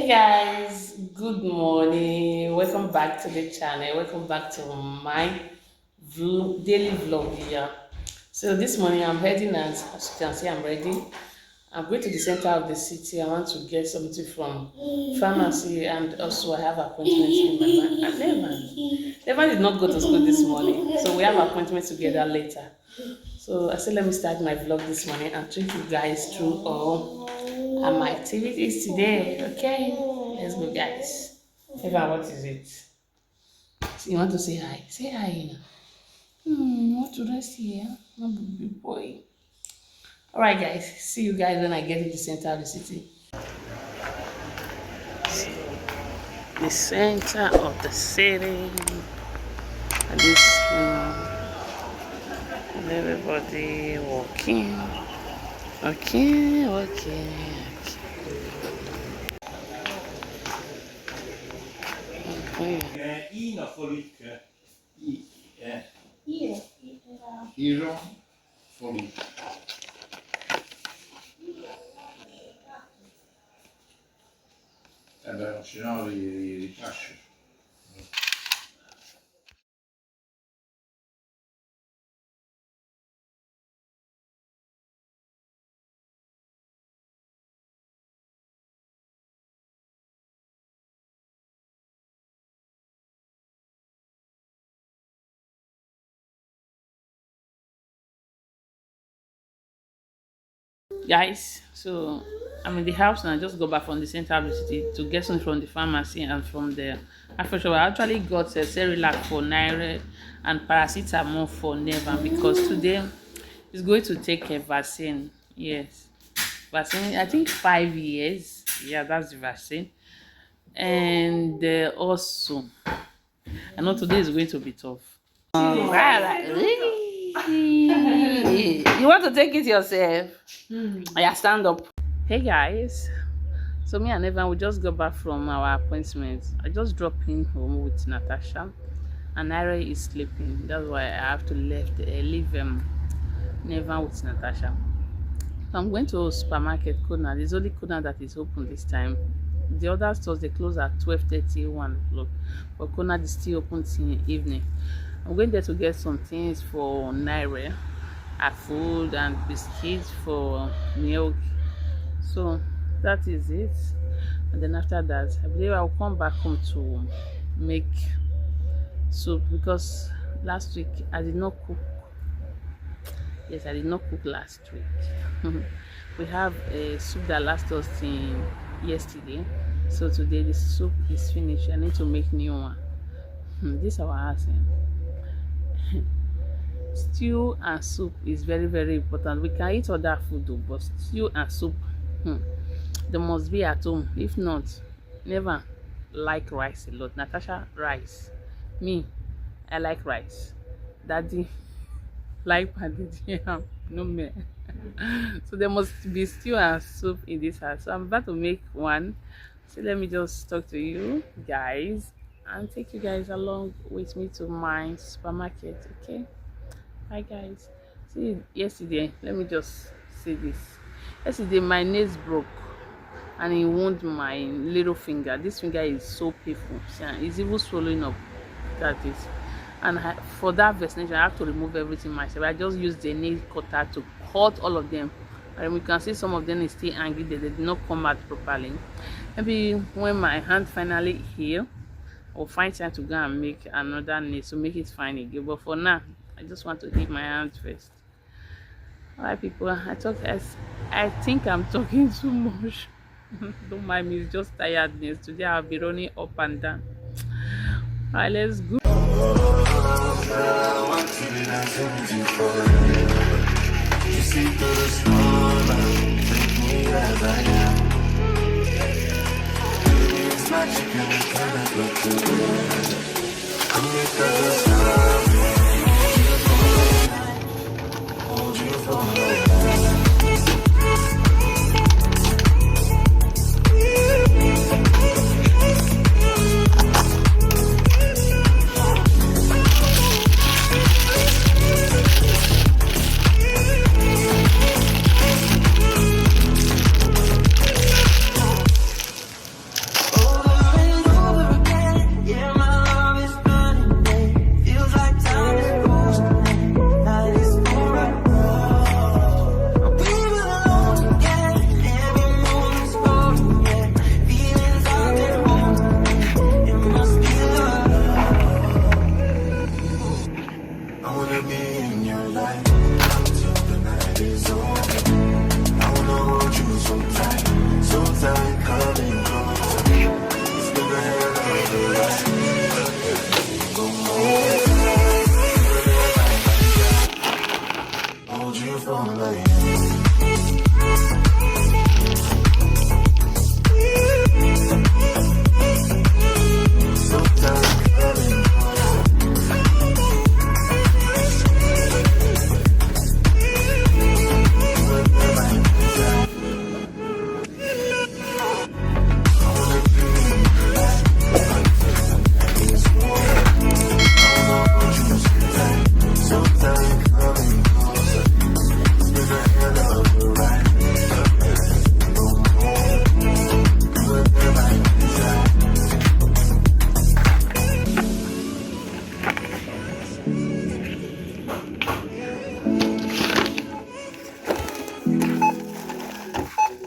Hey guys, good morning. Welcome back to the channel. Welcome back to my daily vlog here. So this morning I'm heading, as you can see, I'm ready. I'm going to the center of the city. I want to get something from pharmacy, and also I have appointments with my man. And Levan did not go to school this morning, so we have appointments together later. So I said let me start my vlog this morning and take you guys through all my activities today. Okay, let's go guys. Eva, what is it? So you want to say hi? Say hi, you know. You want to rest here? No big boy. Alright guys, see you guys when I get to the center of the city. So, the center of the city. And this and everybody walking. Okay. I na folik. Iro folik. Beh, se no li lascio. Guys, so I'm in the house and I just go back from the center of the city to get some from the pharmacy, and from there after I actually got a Cerelac for Naira and paracetamol for Nevan, because today is going to take a vaccine. Yes, vaccine, I think 5 years. Yeah, that's the vaccine. And also I know today is going to be tough. You want to take it yourself? Yeah, stand up. Hey guys, so me and Evan, we just got back from our appointment. I just dropped in home with Natasha, and Naira is sleeping. That's why I have to leave Evan with Natasha. So I'm going to supermarket Kona. There's only Kona that is open this time. The other stores, they close at 12:30, 1 o'clock, but Kona is still open till evening. I'm going there to get some things for Naira, food and biscuits for milk. So that is it. And then after that, I believe I'll come back home to make soup, because last week I did not cook. Yes, I did not cook last week. We have a soup that lasted us till yesterday, so today the soup is finished. I need to make new one. This is our house. Stew and soup is very, very important. We can eat other food though, but stew and soup, they must be at home. If not, never like rice a lot. Natasha, rice. Me, I like rice. Daddy like pounded yam. No me. So there must be stew and soup in this house. So I'm about to make one. So let me just talk to you guys and take you guys along with me to my supermarket. Okay, bye guys. See, yesterday, let me just say this. Yesterday my nails broke and it wound my little finger. This finger is so painful. It's even swollen up. That is. And for that vaccination, I have to remove everything myself. I just used the nail cutter to cut all of them, and we can see some of them is still angry. They did not come out properly. Maybe when my hand finally heal, I'll find time to go and make another nail to make it fine again. But for now, I just want to heal my hand first. Alright people, I think I'm talking too much. Don't mind me, it's just tiredness. Today I'll be running up and down. Alright, let's go. You see through the storm, take me as I am. It's magic and I cannot look away. Come here through the storm, hold you for a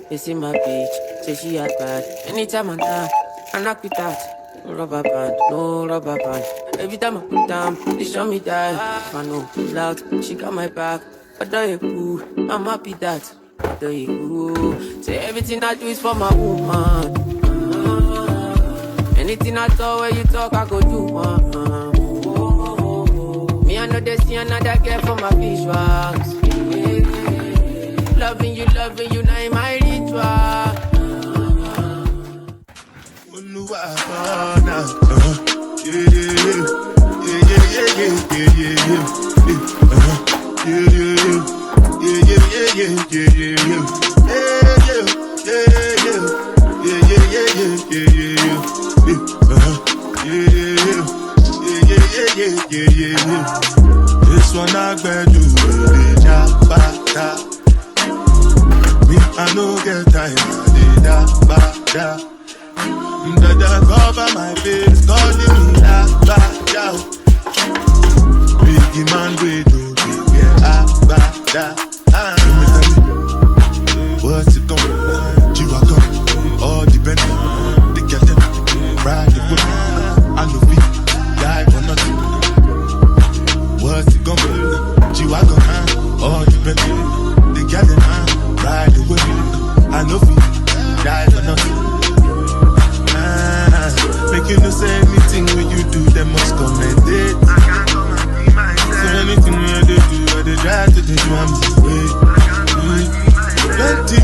They see my bitch, say she act bad. Anytime I knock it out. No rubber band, no rubber band. Every time I put down, they show me that. If I know pull out, she got my back. But do you cool? I'm happy that. But do you cool? Say everything I do is for my woman. Anything I talk, where you talk, I go do. Me, I know they see another girl for my visuals. Loving you, now in my ritual. This one I bet you really jabba. Me, I no get time, I da. Dada cover my face, calling me da. Biggie man, we do da. What's it gonna be? G-Wagon, all depend. They get them, ride the whip. I know we die for nothing. What's it gonna be? G-Wagon, all depend. They get them, ride the whip. I know we die for nothing. Make you no say anything when you do, they must commend it. So anything when I do, I they try to do I'm way. Plenty,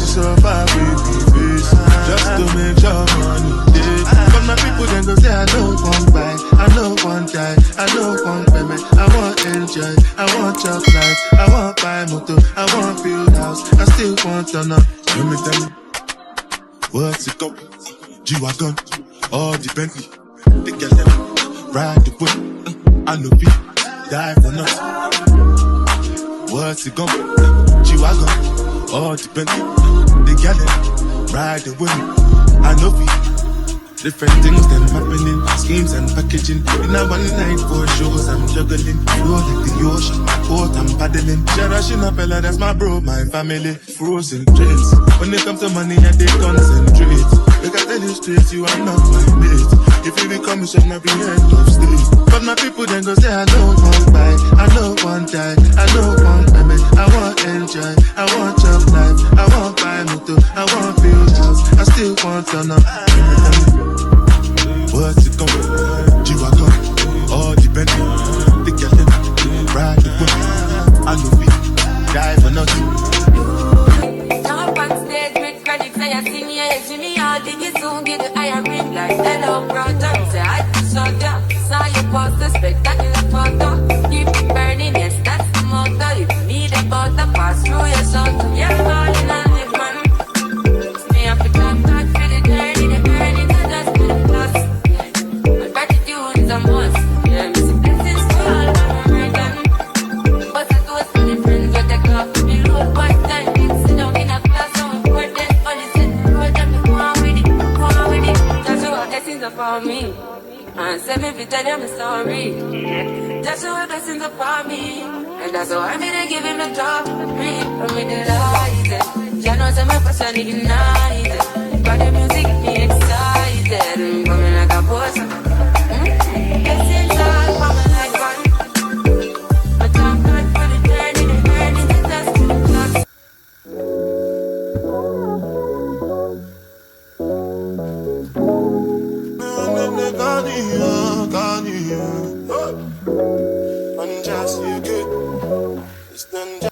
survive with the face. Just to make sure money day. But my people then go say I don't want buy, I don't want die, I don't want payment, I want enjoy, I want job life, I want buy motor, I want build house, I still want to know. Let me tell you, what's it called? G-Wagon, all the Bentley, they get them, ride the whip, I know we die for nothing. What's it gonna be? G-Wagon, all the Bentley, they get them, ride the whip, I know we different things then happening, schemes and packaging. In a one night for shows, I'm juggling. Flow like the ocean, port I'm paddling. Sharashina fella, that's my bro, my family. Frozen dreams. When it comes to money, I they concentrate. Look at the streets, you are not my mate. If you become a shit, my be end of state. But my people then go say, I don't want buy, I don't want die, I don't want payment, I want enjoy, I want job life, I want buy motor, I want build house, I still want to know. What's it gonna be? G-Wagon, all the Bentley, they get them, ride the whip. I know we die for nothing. Jump on stage with credit, say I sing, yeah, Jimmy, I'll dig it soon, get the iron ring like hello, brother. Say I just saw ya, saw you post the spectacular photo. Keep it burning, yes, that's the motto. If you need a butter, pass through your soul. Yeah, falling on the man. Me have to come back for the journey, the journey to just be the plus. Gratitude is a must. Yeah, miss blessings to all of my done. But it was for the friends with the club to be low part time. Sit down in a class, so important. Only sit road and be go on with it. That's what blessings upon me. And send me to tell them a story. That's what blessings upon me. And that's why I'm gonna give him the job. For me to light. Jah knows I'm a person ignited. Got the music get me excited. Coming like a boss. Blessings all coming like one. But I'm good for the journey to dust to the clock. Just you good. It's done.